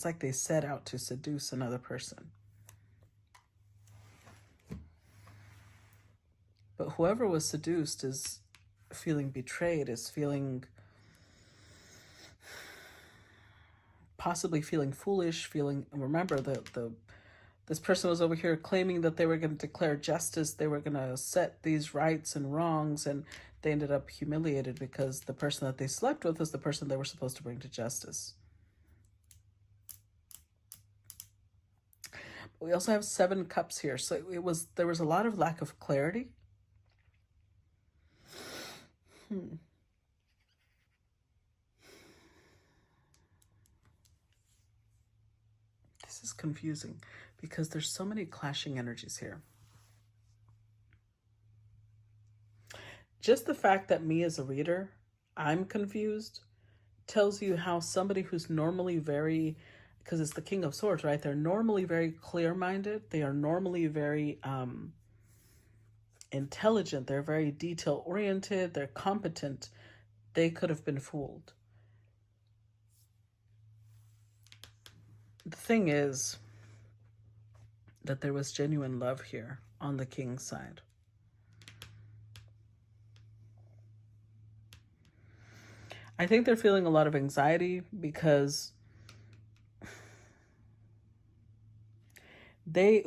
It's like they set out to seduce another person. But whoever was seduced is feeling betrayed, is feeling, possibly feeling foolish, feeling, remember this person was over here claiming that they were going to declare justice, they were going to set these rights and wrongs, and they ended up humiliated because the person that they slept with was the person they were supposed to bring to justice. We also have 7 cups here, so there was a lot of lack of clarity. This is confusing because there's so many clashing energies here. Just the fact that me as a reader, I'm confused, tells you how somebody who's normally very, because it's the King of Swords, right? They're normally very clear-minded. They are normally very intelligent. They're very detail-oriented. They're competent. They could have been fooled. The thing is that there was genuine love here on the King's side. I think they're feeling a lot of anxiety because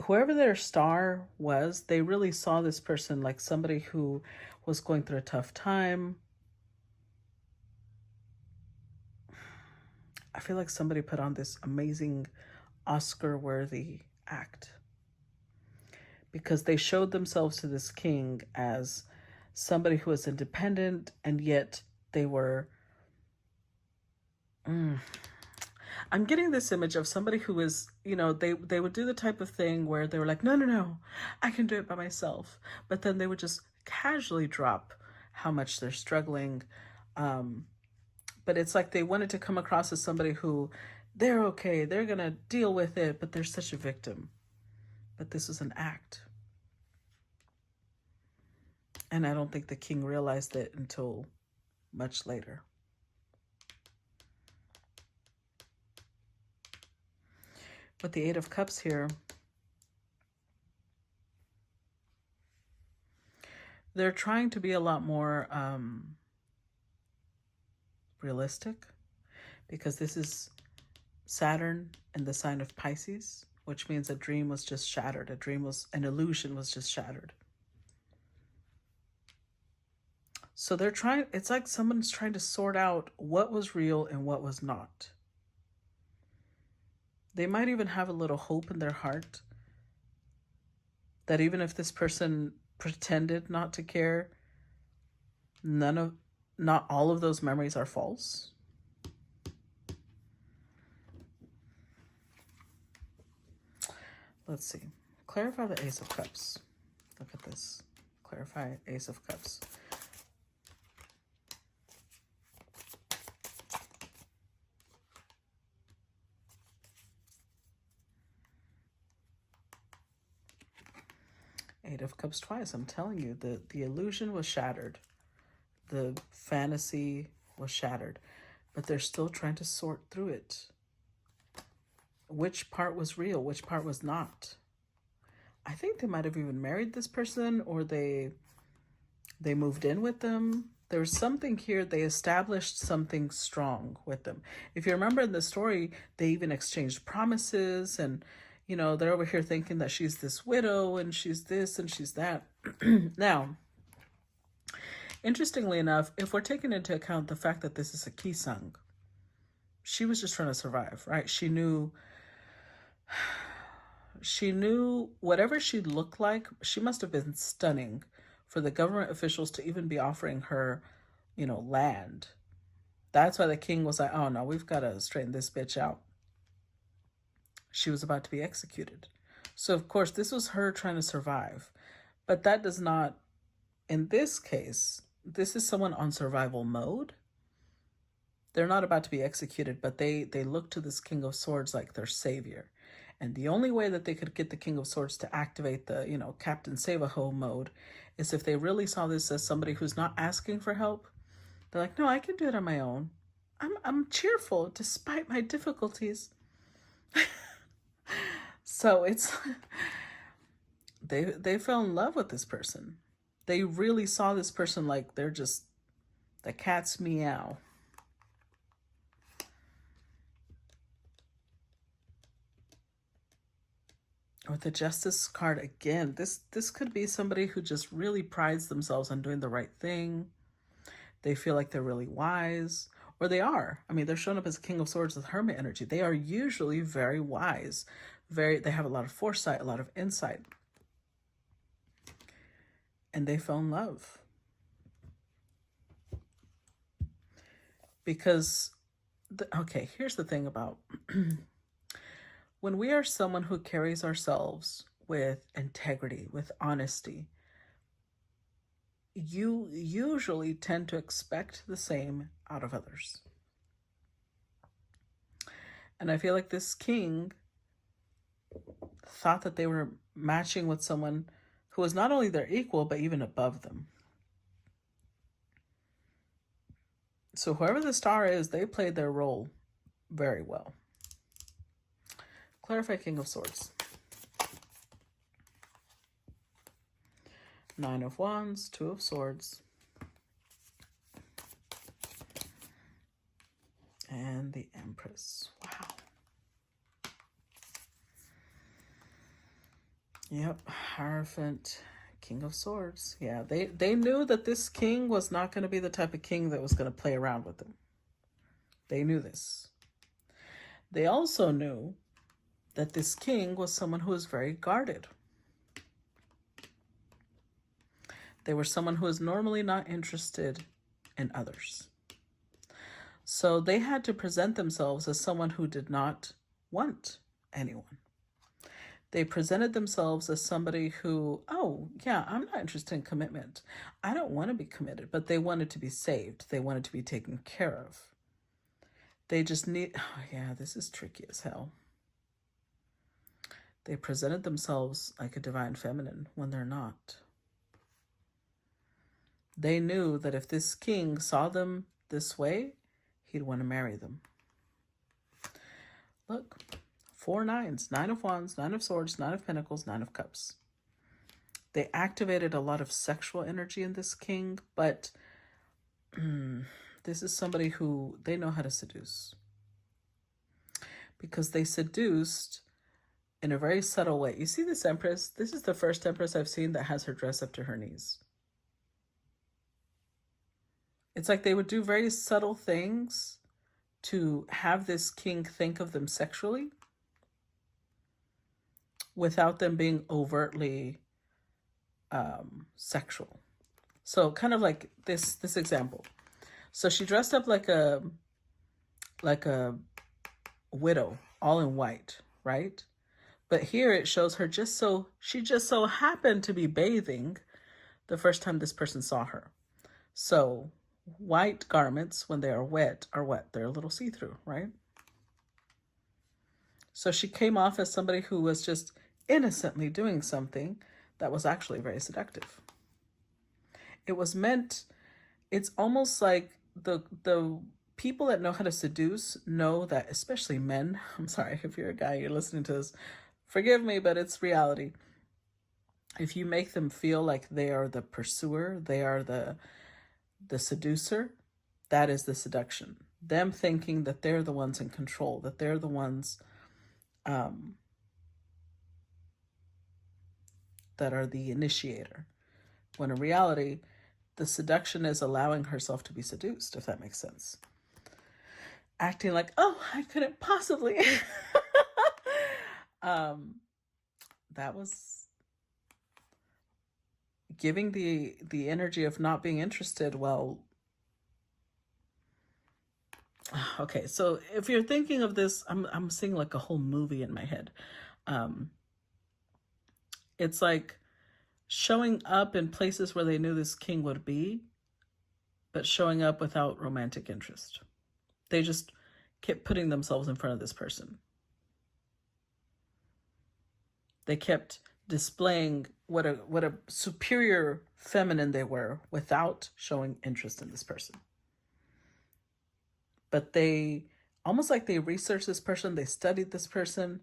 whoever their star was, they really saw this person like somebody who was going through a tough time. I feel like somebody put on this amazing Oscar-worthy act because they showed themselves to this king as somebody who was independent, and yet they were... I'm getting this image of somebody who is, you know, they would do the type of thing where they were like, no, I can do it by myself. But then they would just casually drop how much they're struggling. But it's like they wanted to come across as somebody who, they're okay, they're going to deal with it, but they're such a victim. But this is an act. And I don't think the king realized it until much later. With the 8 of Cups here, they're trying to be a lot more realistic, because this is Saturn in the sign of Pisces, which means a dream was just shattered. An illusion was just shattered. So they're trying, it's like someone's trying to sort out what was real and what was not. They might even have a little hope in their heart that even if this person pretended not to care, not all of those memories are false. Let's see. Clarify the Ace of Cups. Look at this. Clarify Ace of Cups. Eight of Cups twice. I'm telling you, the illusion was shattered. The fantasy was shattered. But they're still trying to sort through it. Which part was real? Which part was not? I think they might have even married this person, or they moved in with them. There's something here. They established something strong with them. If you remember in the story, they even exchanged promises, and you know, they're over here thinking that she's this widow and she's this and she's that. Now, interestingly enough, if we're taking into account the fact that this is a Gisaeng, she was just trying to survive, right? She knew whatever she looked like, she must have been stunning for the government officials to even be offering her, you know, land. That's why the king was like, oh no, we've got to straighten this bitch out. She was about to be executed. So of course, this was her trying to survive. But that does not, in this case, this is someone on survival mode. They're not about to be executed, but they look to this King of Swords like their savior. And the only way that they could get the King of Swords to activate the, you know, Captain Save-A-Ho mode is if they really saw this as somebody who's not asking for help. They're like, no, I can do it on my own. I'm cheerful despite my difficulties. So it's they fell in love with this person. They really saw this person like they're just the cat's meow. With the Justice card again, this could be somebody who just really prides themselves on doing the right thing. They feel like they're really wise, or they are. I mean, they're showing up as King of Swords with Hermit energy. They are usually very wise. They have a lot of foresight, a lot of insight. And they fell in love. Because, okay, here's the thing about when we are someone who carries ourselves with integrity, with honesty, you usually tend to expect the same out of others. And I feel like this king thought that they were matching with someone who was not only their equal, but even above them. So whoever the star is, they played their role very well. Clarify King of Swords. Nine of Wands, Two of Swords. And the Empress. Wow. Yep, Hierophant, King of Swords. Yeah, they knew that this king was not going to be the type of king that was going to play around with them. They knew this. They also knew that this king was someone who was very guarded. They were someone who is normally not interested in others. So they had to present themselves as someone who did not want anyone. They presented themselves as somebody who, oh, yeah, I'm not interested in commitment. I don't want to be committed, but they wanted to be saved. They wanted to be taken care of. They just need, oh, yeah, this is tricky as hell. They presented themselves like a divine feminine when they're not. They knew that if this king saw them this way, he'd want to marry them. Look, 4 nines, 9 of Wands, 9 of Swords, 9 of Pentacles, 9 of Cups. They activated a lot of sexual energy in this king, but this is somebody who they know how to seduce. Because they seduced in a very subtle way. You see this Empress? This is the first Empress I've seen that has her dress up to her knees. It's like they would do very subtle things to have this king think of them sexually without them being overtly sexual. So kind of like this example. So she dressed up like a widow, all in white, right? But here it shows her she just so happened to be bathing the first time this person saw her. So white garments, when they are wet, are what? They're a little see-through, right? So she came off as somebody who was just innocently doing something that was actually very seductive. It was meant, it's almost like the people that know how to seduce know that, especially men, I'm sorry if you're a guy, you're listening to this, forgive me, but it's reality. If you make them feel like they are the pursuer, they are the seducer, that is the seduction. Them thinking that they're the ones in control, that they're the ones that are the initiator. When in reality, the seduction is allowing herself to be seduced, if that makes sense. Acting like, oh, I couldn't possibly. That was giving the energy of not being interested. Well, okay, so if you're thinking of this, I'm seeing like a whole movie in my head. It's like showing up in places where they knew this king would be, but showing up without romantic interest. They just kept putting themselves in front of this person. They kept displaying what a superior feminine they were without showing interest in this person. But they, almost like they researched this person, they studied this person,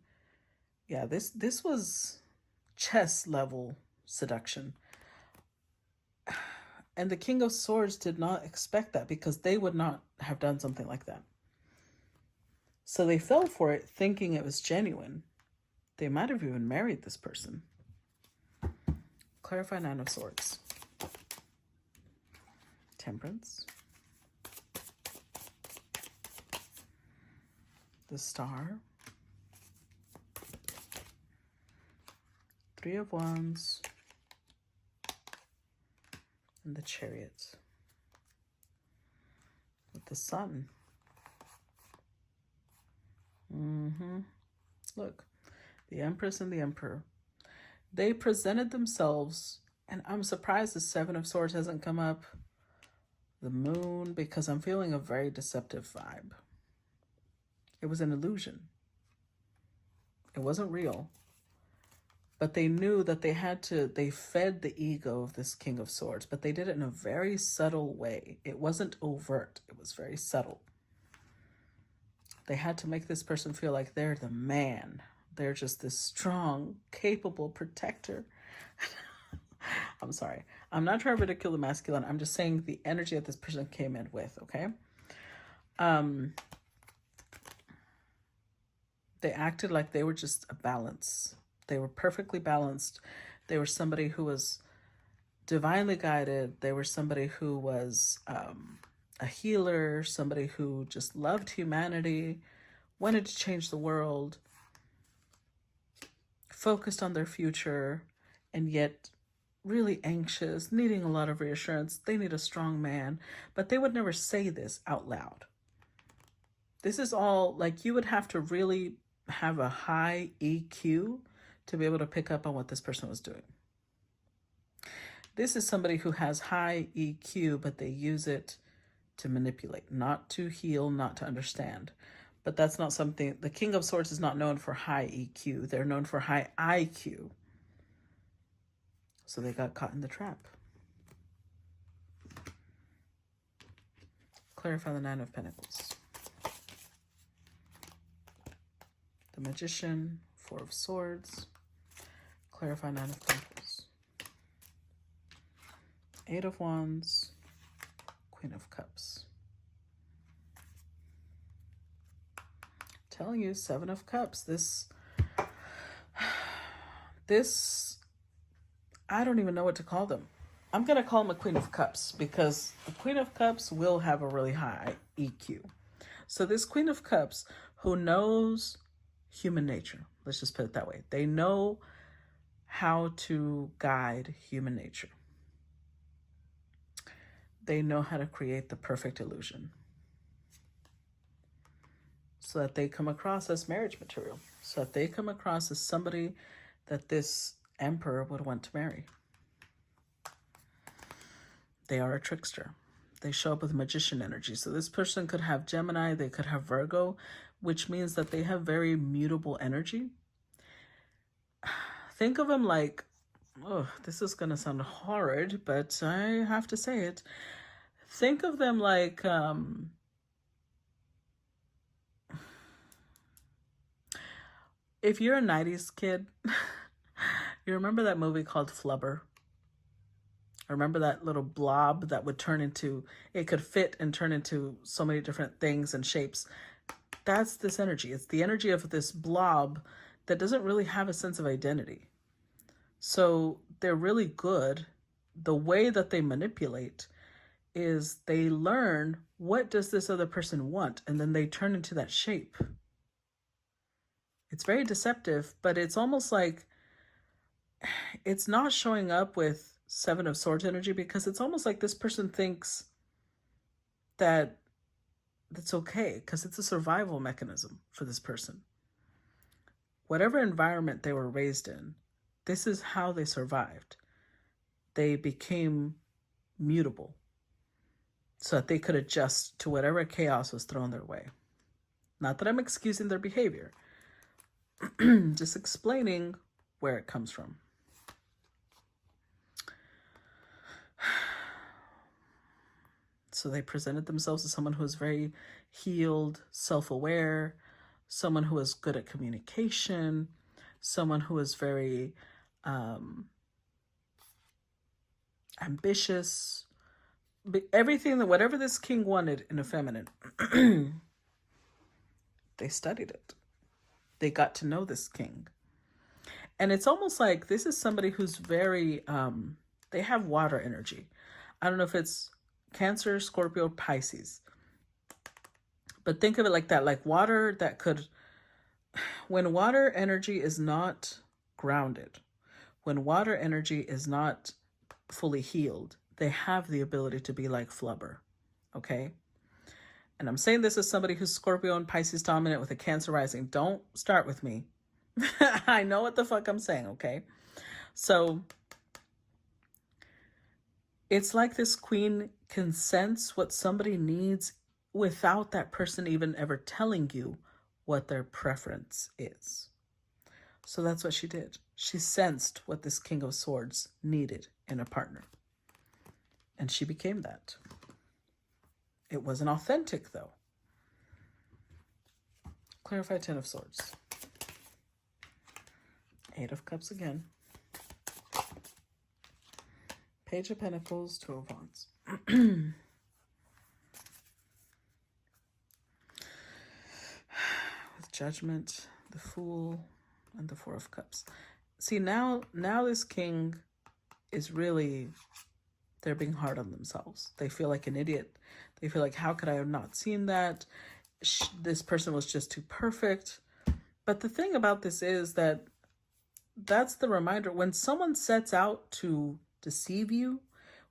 Yeah, this was chess level seduction. And the King of Swords did not expect that because they would not have done something like that. So they fell for it thinking it was genuine. They might have even married this person. Clarify Nine of Swords. Temperance. The Star. Three of Wands. And the Chariot. With the Sun. Look, the Empress and the Emperor. They presented themselves, and I'm surprised the Seven of Swords hasn't come up. The Moon, because I'm feeling a very deceptive vibe. It was an illusion. It wasn't real. But they knew that they fed the ego of this King of Swords, but they did it in a very subtle way. It wasn't overt. It was very subtle. They had to make this person feel like they're the man. They're just this strong, capable protector. I'm sorry. I'm not trying to ridicule the masculine. I'm just saying the energy that this person came in with, okay? They acted like they were just a balance. They were perfectly balanced. They were somebody who was divinely guided. They were somebody who was a healer, somebody who just loved humanity, wanted to change the world, focused on their future, and yet really anxious, needing a lot of reassurance. They need a strong man, but they would never say this out loud. This is all like you would have to really have a high EQ to be able to pick up on what this person was doing. This is somebody who has high EQ, but they use it to manipulate, not to heal, not to understand. But that's not something, the King of Swords is not known for high EQ. They're known for high IQ. So they got caught in the trap. Clarify the Nine of Pentacles. The Magician, Four of Swords. Clarify Nine of Pentacles. Eight of Wands. Queen of Cups. Telling you, Seven of Cups. This, I don't even know what to call them. I'm going to call them a Queen of Cups because the Queen of Cups will have a really high EQ. So this Queen of Cups who knows human nature, let's just put it that way. They know how to guide human nature. They know how to create the perfect illusion so that they come across as marriage material, so that they come across as somebody that this emperor would want to marry. They are a trickster. They show up with magician energy. So this person could have Gemini, they could have Virgo, which means that they have very mutable energy. Think of them like, oh, this is going to sound horrid, but I have to say it. Think of them like, if you're a 90s kid, you remember that movie called Flubber? Remember that little blob that would turn into, it could fit and turn into so many different things and shapes. That's this energy. It's the energy of this blob that doesn't really have a sense of identity. So they're really good. The way that they manipulate is they learn what does this other person want, and then they turn into that shape. It's very deceptive, but it's almost like it's not showing up with Seven of Swords energy because it's almost like this person thinks that that's okay because it's a survival mechanism for this person. Whatever environment they were raised in, this is how they survived. They became mutable so that they could adjust to whatever chaos was thrown their way. Not that I'm excusing their behavior, just explaining where it comes from. So they presented themselves as someone who is very healed, self-aware, someone who is good at communication. someone who is very ambitious, everything that whatever this king wanted in a feminine, they studied it. They got to know this king. And it's almost like this is somebody who's very, they have water energy. I don't know if it's Cancer, Scorpio, Pisces. But think of it like that, like water that could, when water energy is not grounded, when water energy is not fully healed, they have the ability to be like flubber, okay? And I'm saying this as somebody who's Scorpio and Pisces dominant with a Cancer rising. Don't start with me. I know what the fuck I'm saying, okay? So it's like this queen can sense what somebody needs without that person even ever telling you what their preference is. So that's what she did. She sensed what this King of Swords needed in a partner. And she became that. It wasn't authentic, though. Clarify 10 of Swords. 8 of Cups again. Page of Pentacles, 2 of Wands. With Judgment, the Fool, and the 4 of Cups. See, now this king is really, they're being hard on themselves. They feel like an idiot. They feel like, how could I have not seen that? This person was just too perfect. But the thing about this is that that's the reminder. When someone sets out to deceive you,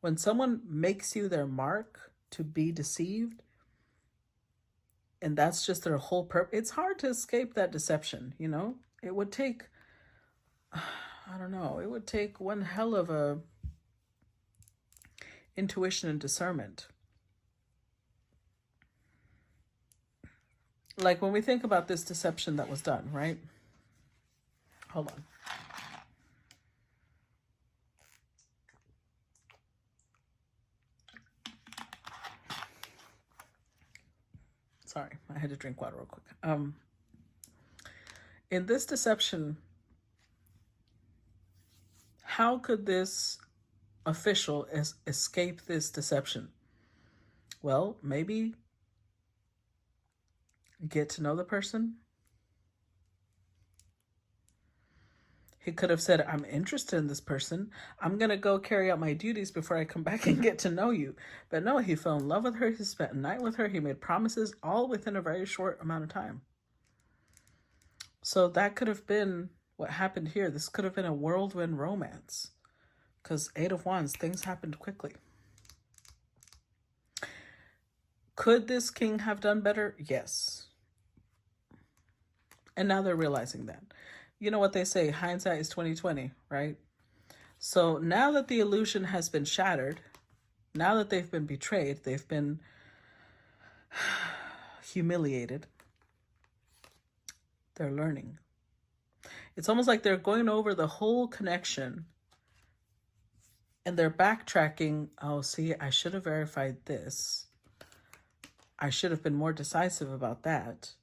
when someone makes you their mark to be deceived, and that's just their whole purpose, it's hard to escape that deception, you know? It would take, I don't know, it would take one hell of a intuition and discernment. Like when we think about this deception that was done, right? Hold on. Sorry, I had to drink water real quick. In this deception, how could this official escape this deception? Well, maybe get to know the person. He could have said, I'm interested in this person. I'm going to go carry out my duties before I come back and get to know you. But no, he fell in love with her. He spent a night with her. He made promises all within a very short amount of time. So that could have been what happened here. This could have been a whirlwind romance. Because 8 of Wands, things happened quickly. Could this king have done better? Yes. And now they're realizing that. You know what they say, hindsight is 20/20, right? So now that the illusion has been shattered, now that they've been betrayed, they've been humiliated, they're learning. It's almost like they're going over the whole connection and they're backtracking. Oh, see, I should have verified this. I should have been more decisive about that.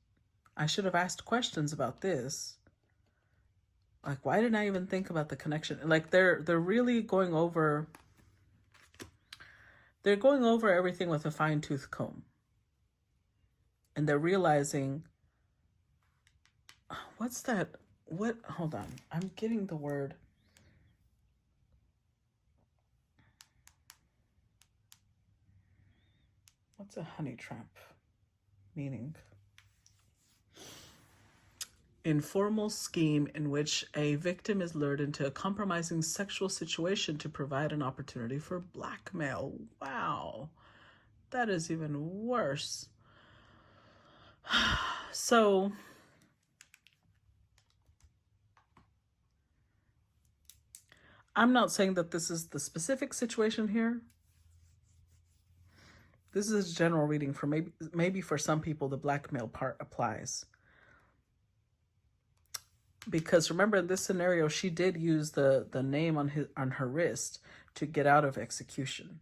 I should have asked questions about this. Like, why didn't I even think about the connection? Like, they're really going over, they're going over everything with a fine-tooth comb. And they're realizing, what's that? What? Hold on. I'm getting the word. What's a honey trap meaning? Informal scheme in which a victim is lured into a compromising sexual situation to provide an opportunity for blackmail. Wow, that is even worse. So I'm not saying that this is the specific situation here. This is a general reading for maybe for some people the blackmail part applies. Because remember, in this scenario, she did use the name on her wrist to get out of execution.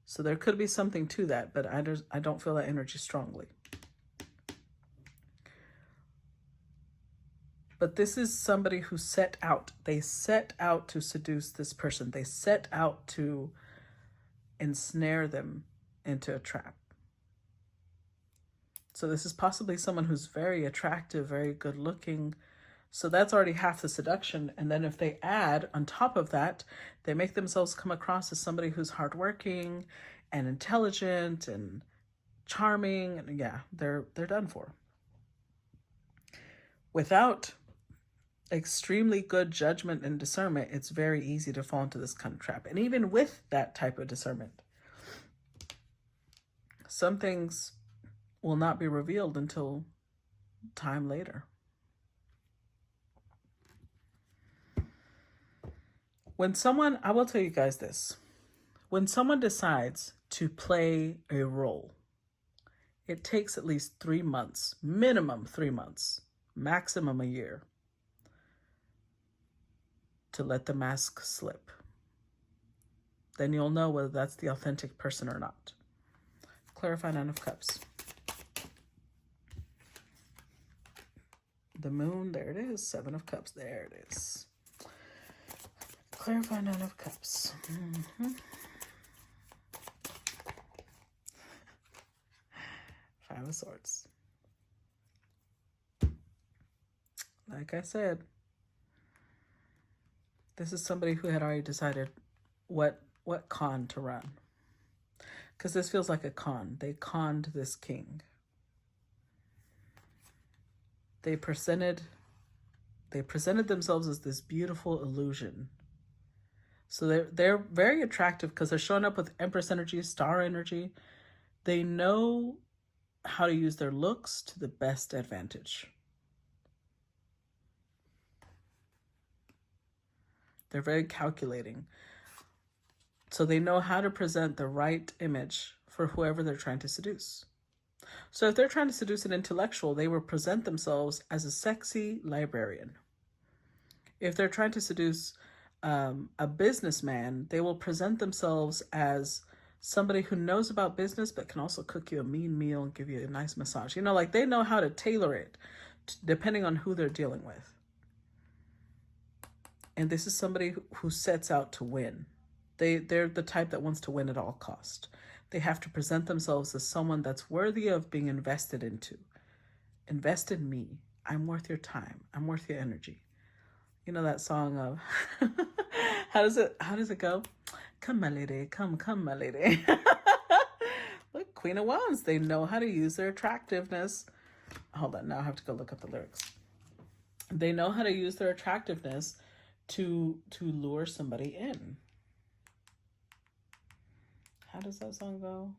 So there could be something to that, but I don't feel that energy strongly. But this is somebody who set out. They set out to seduce this person. They set out to ensnare them into a trap. So this is possibly someone who's very attractive, very good looking. So that's already half the seduction. And then if they add on top of that, they make themselves come across as somebody who's hardworking and intelligent and charming. And yeah, they're done for. Without extremely good judgment and discernment, it's very easy to fall into this kind of trap. And even with that type of discernment, some things will not be revealed until time later. When someone, I will tell you guys this, when someone decides to play a role, it takes at least 3 months, minimum 3 months, maximum a year, to let the mask slip. Then you'll know whether that's the authentic person or not. Clarify Nine of Cups. The Moon, there it is. Seven of Cups, there it is. Clarify Nine of Cups. Five of Swords. Like I said, this is somebody who had already decided what con to run. Because this feels like a con. They conned this king. They presented themselves as this beautiful illusion. So they're very attractive because they're showing up with Empress energy, Star energy. They know how to use their looks to the best advantage. They're very calculating. So they know how to present the right image for whoever they're trying to seduce. So if they're trying to seduce an intellectual, they will present themselves as a sexy librarian. If they're trying to seduce a businessman, they will present themselves as somebody who knows about business but can also cook you a mean meal and give you a nice massage. You know, like they know how to tailor it depending on who they're dealing with. And this is somebody who sets out to win. They're the type that wants to win at all cost. They have to present themselves as someone that's worthy of being invested into. Invest in me. I'm worth your time. I'm worth your energy. You know that song of how does it go? Come my lady, come my lady. Look, Queen of Wands, they know how to use their attractiveness. Hold on, now I have to go look up the lyrics. They know how to use their attractiveness to lure somebody in. How does that song go?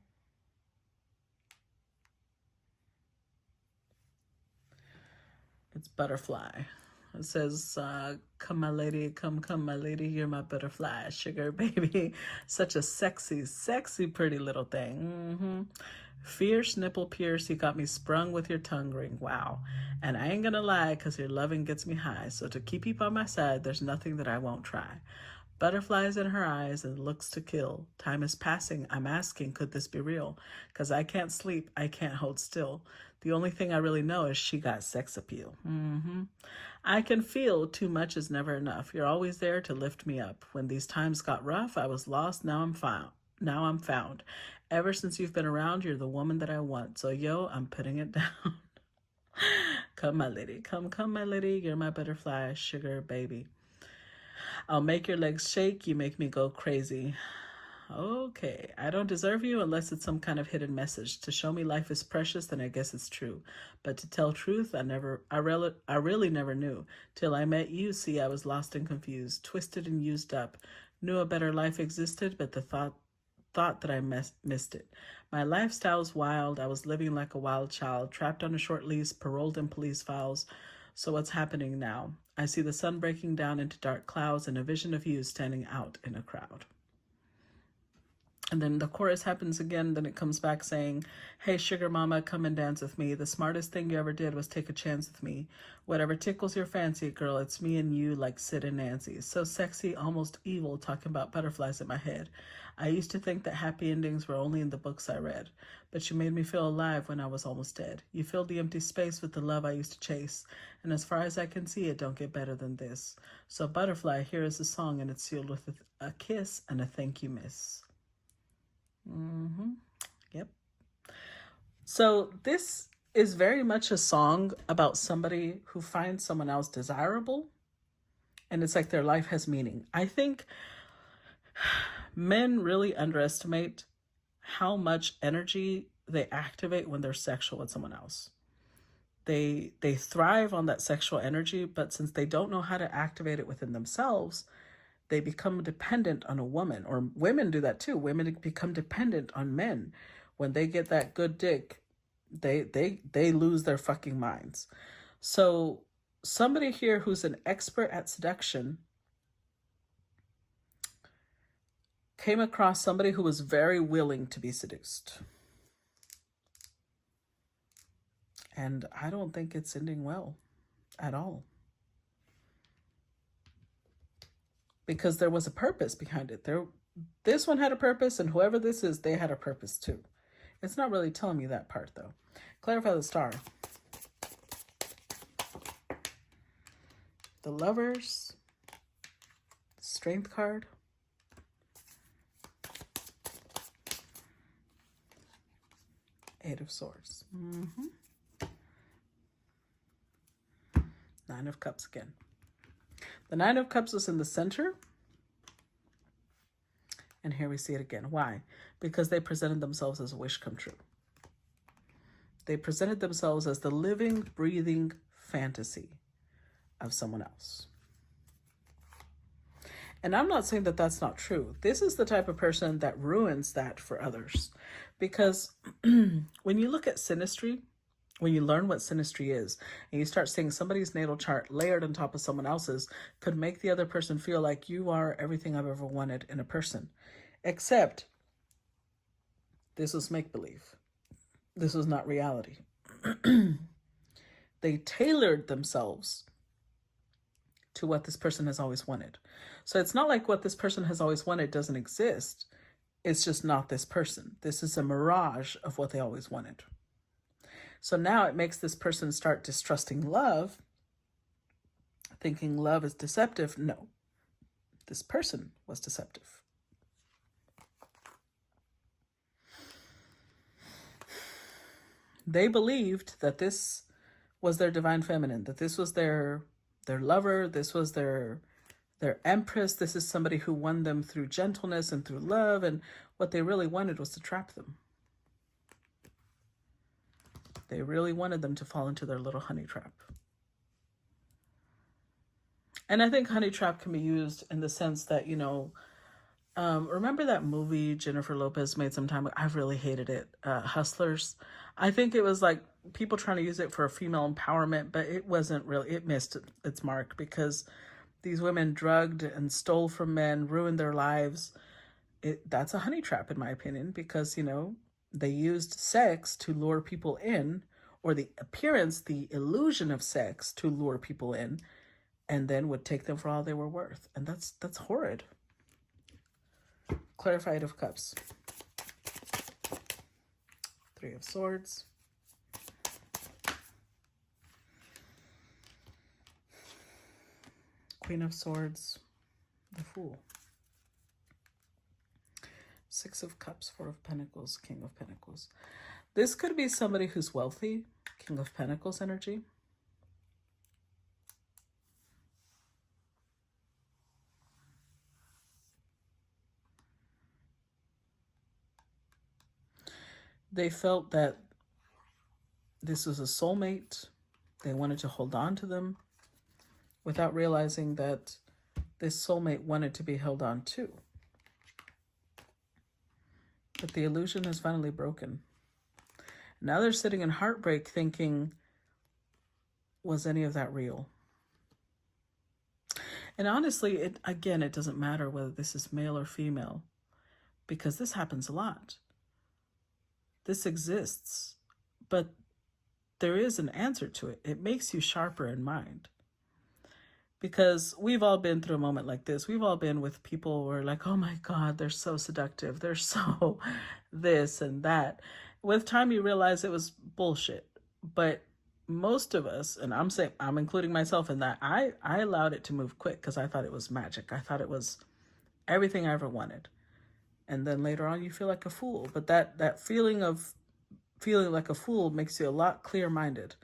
It's Butterfly. It says, come my lady, come my lady, you're my butterfly, sugar baby. Such a sexy, pretty little thing. Fierce nipple pierce, you got me sprung with your tongue ring. Wow. And I ain't gonna lie, because your loving gets me high. So to keep you by my side, there's nothing that I won't try. Butterflies in her eyes and looks to kill. Time is passing. I'm asking, could this be real? Because I can't sleep. I can't hold still. The only thing I really know is she got sex appeal. I can feel too much is never enough. You're always there to lift me up. When these times got rough, I was lost. Now I'm found. Ever since you've been around, you're the woman that I want. So yo, I'm putting it down. Come my lady. Come my lady. You're my butterfly, sugar baby. I'll make your legs shake, you make me go crazy. Okay, I don't deserve you unless it's some kind of hidden message. To show me life is precious, then I guess it's true. But to tell truth, I really never knew. Till I met you, see, I was lost and confused, twisted and used up. Knew a better life existed, but the thought that I missed it. My lifestyle's wild, I was living like a wild child, trapped on a short lease, paroled in police files. So what's happening now? I see the sun breaking down into dark clouds and a vision of you standing out in a crowd. And then the chorus happens again. Then it comes back saying, hey, sugar mama, come and dance with me. The smartest thing you ever did was take a chance with me. Whatever tickles your fancy, girl, it's me and you like Sid and Nancy. So sexy, almost evil, talking about butterflies in my head. I used to think that happy endings were only in the books I read. But you made me feel alive when I was almost dead. You filled the empty space with the love I used to chase. And as far as I can see, it don't get better than this. So butterfly, here is a song, and it's sealed with a kiss and a thank you, miss. Yep. So this is very much a song about somebody who finds someone else desirable, and it's like their life has meaning. I think men really underestimate how much energy they activate when they're sexual with someone else. They thrive on that sexual energy, but since they don't know how to activate it within themselves, they become dependent on a woman, or women do that too. Women become dependent on men. When they get that good dick, they lose their fucking minds. So somebody here who's an expert at seduction came across somebody who was very willing to be seduced. And I don't think it's ending well at all. Because there was a purpose behind it. This one had a purpose, and whoever this is, they had a purpose too. It's not really telling me that part though. Clarify the star. The Lovers, Strength card, Eight of Swords. Nine of Cups again. The Nine of Cups was in the center. And here we see it again. Why? Because they presented themselves as a wish come true. They presented themselves as the living, breathing fantasy of someone else. And I'm not saying that that's not true. This is the type of person that ruins that for others. Because when you look at synastry, when you learn what synastry is, and you start seeing somebody's natal chart layered on top of someone else's, could make the other person feel like you are everything I've ever wanted in a person. Except this was make-believe. This was not reality. They tailored themselves to what this person has always wanted. So it's not like what this person has always wanted doesn't exist. It's just not this person. This is a mirage of what they always wanted. So now it makes this person start distrusting love, thinking love is deceptive. No, this person was deceptive. They believed that this was their divine feminine, that this was their lover, this was their empress, this is somebody who won them through gentleness and through love, and what they really wanted was to trap them. They really wanted them to fall into their little honey trap. And I think honey trap can be used in the sense that, remember that movie Jennifer Lopez made some time ago? I really hated it. Hustlers. I think it was like people trying to use it for female empowerment, but it wasn't really, it missed its mark because these women drugged and stole from men, ruined their lives. That's a honey trap, in my opinion, because, they used sex to lure people in, or the appearance, the illusion of sex to lure people in, and then would take them for all they were worth. And that's horrid. Clarify Eight of Cups. Three of Swords. Queen of Swords. The Fool. Six of Cups, Four of Pentacles, King of Pentacles. This could be somebody who's wealthy, King of Pentacles energy. They felt that this was a soulmate. They wanted to hold on to them without realizing that this soulmate wanted to be held on to. But the illusion is finally broken. Now they're sitting in heartbreak thinking, was any of that real? And honestly, it doesn't matter whether this is male or female. because this happens a lot. This exists, but there is an answer to it. It makes you sharper in mind. Because we've all been through a moment like this. We've all been with people who are like, oh my God, they're so seductive. They're so this and that. With time, you realize it was bullshit. But most of us, and I'm saying, I'm including myself in that, I allowed it to move quick because I thought it was magic. I thought it was everything I ever wanted. And then later on, you feel like a fool. But that feeling of feeling like a fool makes you a lot clear-minded.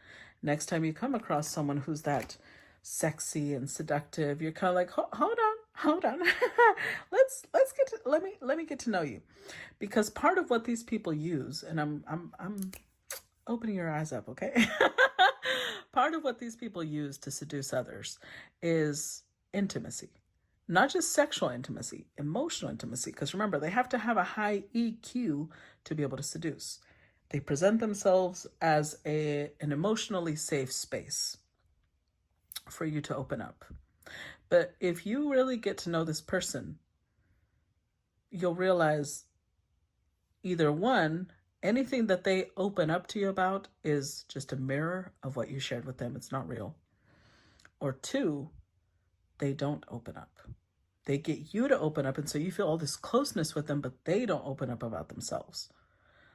Next time you come across someone who's that sexy and seductive, you're kind of like, hold on. let me get to know you. Because part of what these people use, and I'm opening your eyes up, okay? Part of what these people use to seduce others is intimacy. Not just sexual intimacy, emotional intimacy. Because remember, they have to have a high EQ to be able to seduce. They present themselves as an emotionally safe space for you to open up. But if you really get to know this person, you'll realize either one, anything that they open up to you about is just a mirror of what you shared with them. It's not real. Or two, they don't open up. They get you to open up, and so you feel all this closeness with them, but they don't open up about themselves.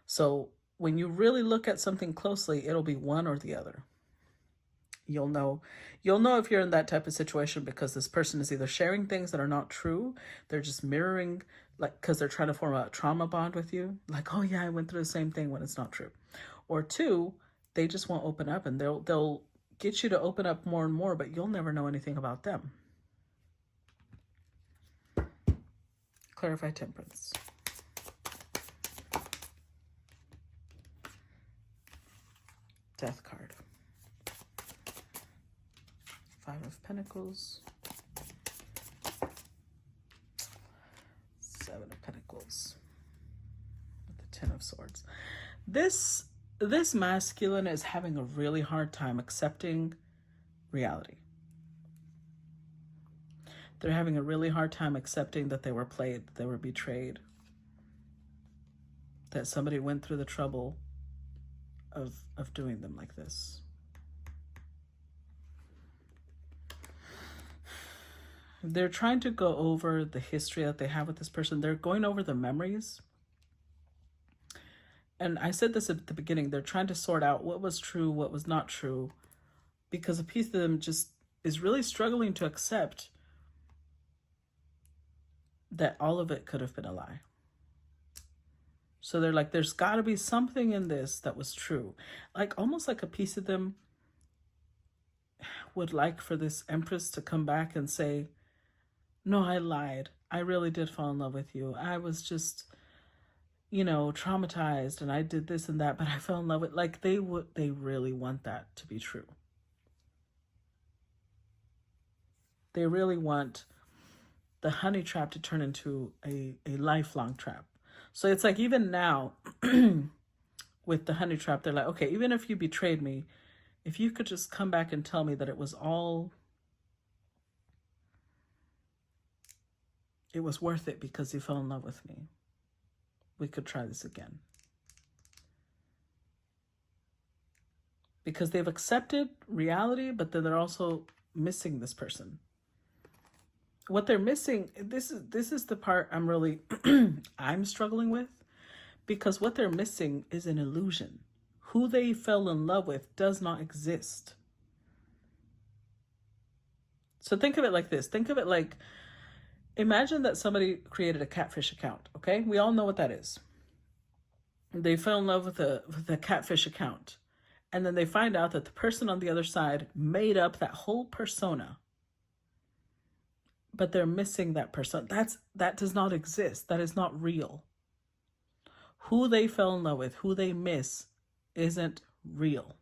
So when you really look at something closely, it'll be one or the other. You'll know if you're in that type of situation because this person is either sharing things that are not true. They're just mirroring, like, because they're trying to form a trauma bond with you. Like, oh yeah, I went through the same thing, when it's not true. Or two, they just won't open up, and they'll get you to open up more and more, but you'll never know anything about them. Clarify Temperance. Death card. Five of Pentacles. Seven of Pentacles. With the Ten of Swords. This masculine is having a really hard time accepting reality. They're having a really hard time accepting that they were played, that they were betrayed, that somebody went through the trouble of doing them like this. They're trying to go over the history that they have with this person. They're going over the memories. And I said this at the beginning, they're trying to sort out what was true, what was not true, because a piece of them just is really struggling to accept that all of it could have been a lie. So they're like, there's got to be something in this that was true. Like, almost like a piece of them would like for this Empress to come back and say, no, I lied. I really did fall in love with you. I was just, traumatized, and I did this and that, but I fell in love with, like, they really want that to be true. They really want the honey trap to turn into a lifelong trap. So it's like, even now with the honey trap, they're like, okay, even if you betrayed me, if you could just come back and tell me that it was worth it because you fell in love with me, we could try this again. Because they've accepted reality, but then they're also missing this person. What they're missing, this is the part I'm really I'm struggling with, because what they're missing is an illusion. Who they fell in love with does not exist. So think of it like this. Think of it like, imagine that somebody created a catfish account, okay? We all know what that is. They fell in love with a catfish account, and then they find out that the person on the other side made up that whole persona. But they're missing that person. That does not exist. That is not real. Who they fell in love with, who they miss, isn't real.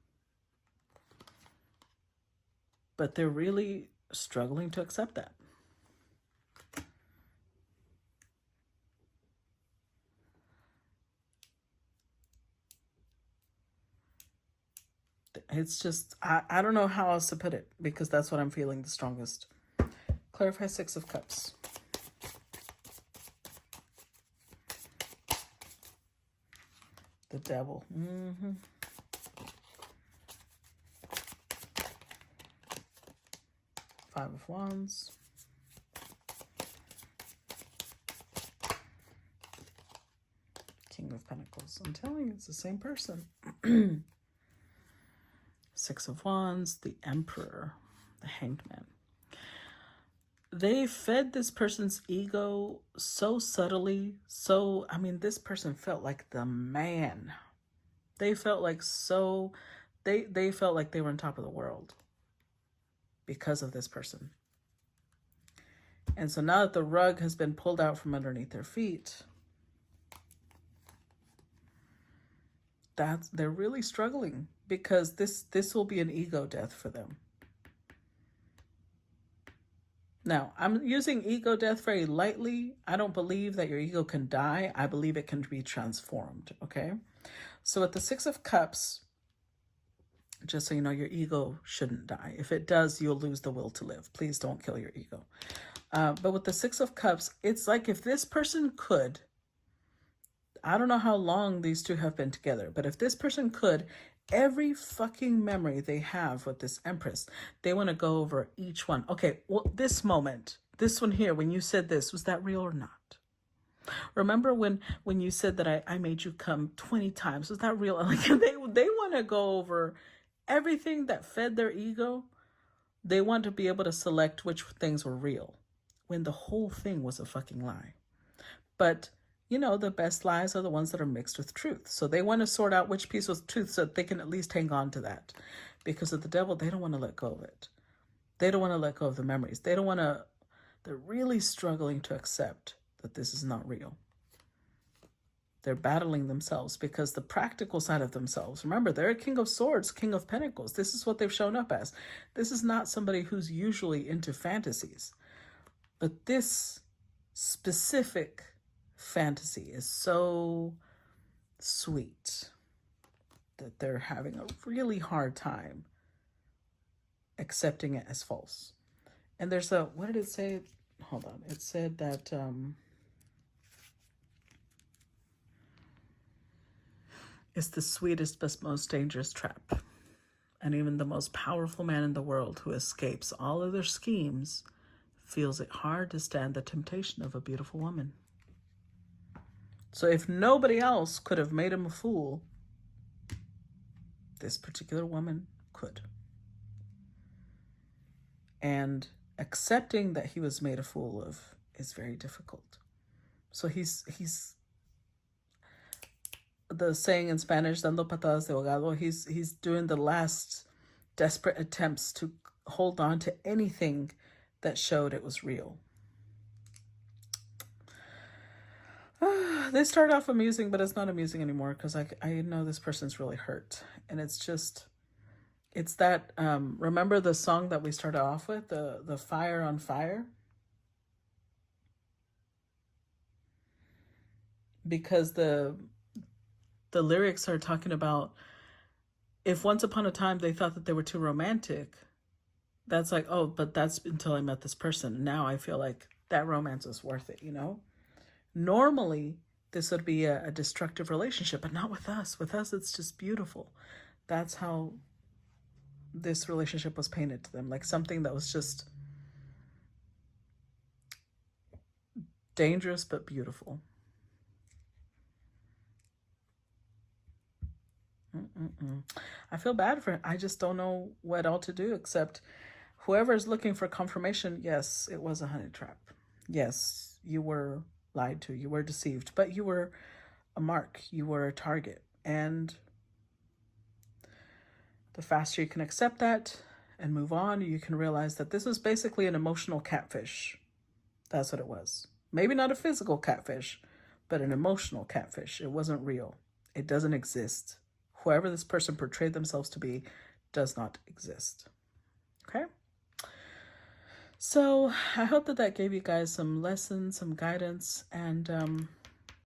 But they're really struggling to accept that. It's just, I don't know how else to put it, because that's what I'm feeling the strongest. Clarify Six of Cups. The devil. Five of Wands. King of Pentacles. I'm telling you, it's the same person. Six of Wands, the Emperor, the Hanged Man. They fed this person's ego so subtly. So, I mean, this person felt like the man. They felt like they felt like they were on top of the world because of this person. And so now that the rug has been pulled out from underneath their feet, they're really struggling, because this will be an ego death for them. Now, I'm using ego death very lightly. I don't believe that your ego can die. I believe it can be transformed, okay? So with the Six of Cups, just so you know, your ego shouldn't die. If it does, you'll lose the will to live. Please don't kill your ego. But with the Six of Cups, it's like if this person could, I don't know how long these two have been together, but if this person could, every fucking memory they have with this Empress, they want to go over each one. Okay, well, this moment, this one here, when you said this, was that real or not? Remember when you said that I made you come 20 times? Was that real? Like, they want to go over everything that fed their ego. They want to be able to select which things were real, when the whole thing was a fucking lie. But you know, the best lies are the ones that are mixed with truth. So they want to sort out which piece was truth so that they can at least hang on to that. Because of the devil, they don't want to let go of it. They don't want to let go of the memories. They're really struggling to accept that this is not real. They're battling themselves, because the practical side of themselves, remember, they're a King of Swords, King of Pentacles. This is what they've shown up as. This is not somebody who's usually into fantasies. But this specific fantasy is so sweet that they're having a really hard time accepting it as false. And there's what did it say? Hold on. It said that it's the sweetest but most dangerous trap. And even the most powerful man in the world who escapes all of their schemes feels it hard to stand the temptation of a beautiful woman. So if nobody else could have made him a fool, this particular woman could. And accepting that he was made a fool of is very difficult. So he's the saying in Spanish, dando patadas de ahogado, he's doing the last desperate attempts to hold on to anything that showed it was real. They start off amusing, but it's not amusing anymore, because I know this person's really hurt. And it's that, remember the song that we started off with, the Fire on Fire? Because the lyrics are talking about, if once upon a time they thought that they were too romantic, that's like, oh, but that's until I met this person. Now I feel like that romance was worth it, you know? Normally, this would be a destructive relationship, but not with us. With us, it's just beautiful. That's how this relationship was painted to them, like something that was just dangerous but beautiful. I feel bad for him. I just don't know what all to do, except whoever's looking for confirmation, yes, it was a honey trap. Yes, you were lied to, you were deceived, but you were a mark, you were a target. And the faster you can accept that and move on, you can realize that this was basically an emotional catfish. That's what it was. Maybe not a physical catfish, but an emotional catfish. It wasn't real. It doesn't exist. Whoever this person portrayed themselves to be does not exist. Okay? So I hope that gave you guys some lessons, some guidance, and